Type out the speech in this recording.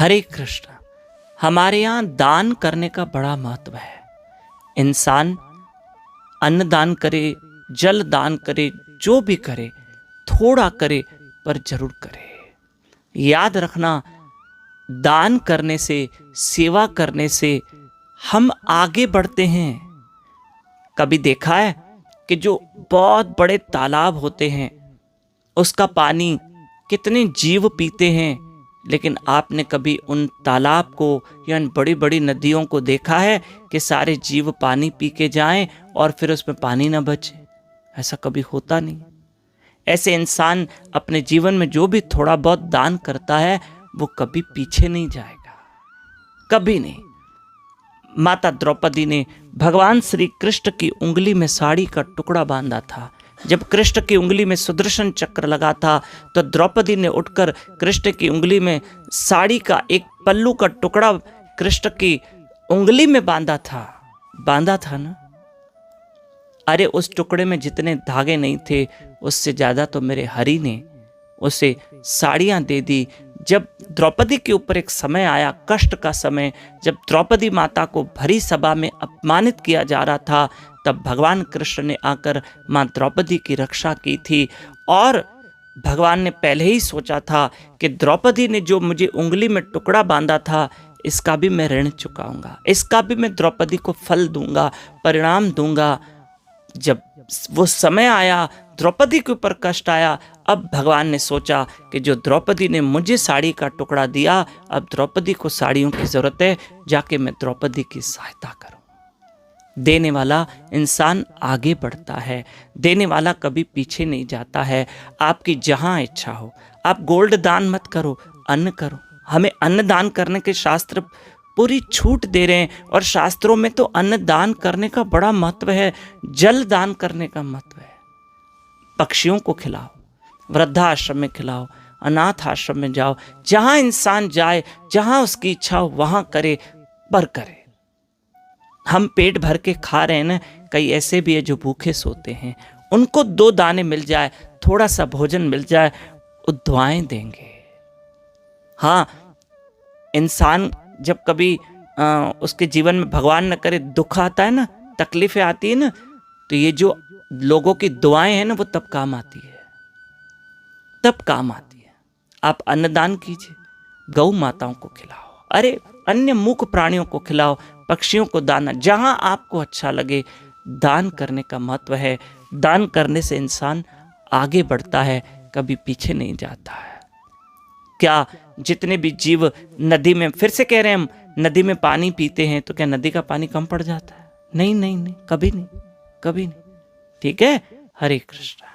हरे कृष्ण। हमारे यहाँ दान करने का बड़ा महत्व है। इंसान अन्न दान करे, जल दान करे, जो भी करे, थोड़ा करे पर जरूर करे। याद रखना, दान करने से, सेवा करने से हम आगे बढ़ते हैं। कभी देखा है कि जो बहुत बड़े तालाब होते हैं उसका पानी कितने जीव पीते हैं, लेकिन आपने कभी उन तालाब को या उन बड़ी बड़ी नदियों को देखा है कि सारे जीव पानी पी के जाएं और फिर उसमें पानी ना बचे? ऐसा कभी होता नहीं। ऐसे इंसान अपने जीवन में जो भी थोड़ा बहुत दान करता है वो कभी पीछे नहीं जाएगा, कभी नहीं। माता द्रौपदी ने भगवान श्री कृष्ण की उंगली में साड़ी का टुकड़ा बांधा था। जब कृष्ण की उंगली में सुदर्शन चक्र लगा था तो द्रौपदी ने उठकर कृष्ण की उंगली में साड़ी का एक पल्लू का टुकड़ा कृष्ण की उंगली में बांधा था ना। अरे उस टुकड़े में जितने धागे नहीं थे उससे ज्यादा तो मेरे हरि ने उसे साड़ियां दे दी। जब द्रौपदी के ऊपर एक समय आया, कष्ट का समय, जब द्रौपदी माता को भरी सभा में अपमानित किया जा रहा था, तब भगवान कृष्ण ने आकर मां द्रौपदी की रक्षा की थी। और भगवान ने पहले ही सोचा था कि द्रौपदी ने जो मुझे उंगली में टुकड़ा बांधा था इसका भी मैं ऋण चुकाऊंगा, इसका भी मैं द्रौपदी को फल दूंगा, परिणाम दूंगा। जब वो समय आया, द्रौपदी के ऊपर कष्ट आया, अब भगवान ने सोचा कि जो द्रौपदी ने मुझे साड़ी का टुकड़ा दिया, अब द्रौपदी को साड़ियों की जरूरत है, जाके मैं द्रौपदी की सहायता करूं। देने वाला इंसान आगे बढ़ता है, देने वाला कभी पीछे नहीं जाता है। आपकी जहां इच्छा हो, आप गोल्ड दान मत करो, अन्न करो। हमें अन्न दान करने के शास्त्र पूरी छूट दे रहे हैं, और शास्त्रों में तो अन्न दान करने का बड़ा महत्व है, जल दान करने का महत्व है। पक्षियों को खिलाओ, वृद्धाश्रम में खिलाओ, अनाथ आश्रम में जाओ, जहां इंसान जाए, जहां उसकी इच्छा हो वहां करे, पर करे। हम पेट भर के खा रहे हैं ना, कई ऐसे भी है जो भूखे सोते हैं, उनको 2 दाने मिल जाए, थोड़ा सा भोजन मिल जाए, वो दुआएं देंगे। हाँ, इंसान जब कभी उसके जीवन में भगवान न करे दुख आता है ना, तकलीफें आती है ना, तो ये जो लोगों की दुआएं हैं ना वो तब काम आती है, तब काम आती है। आप अन्नदान कीजिए, गौ माताओं को खिलाओ, अरे अन्य मूक प्राणियों को खिलाओ, पक्षियों को दाना, जहां आपको अच्छा लगे। दान करने का महत्व है। दान करने से इंसान आगे बढ़ता है, कभी पीछे नहीं जाता है। क्या जितने भी जीव नदी में, फिर से कह रहे हैं हम, नदी में पानी पीते हैं तो क्या नदी का पानी कम पड़ जाता है? नहीं नहीं नहीं, कभी नहीं, कभी नहीं। ठीक है। हरे कृष्ण।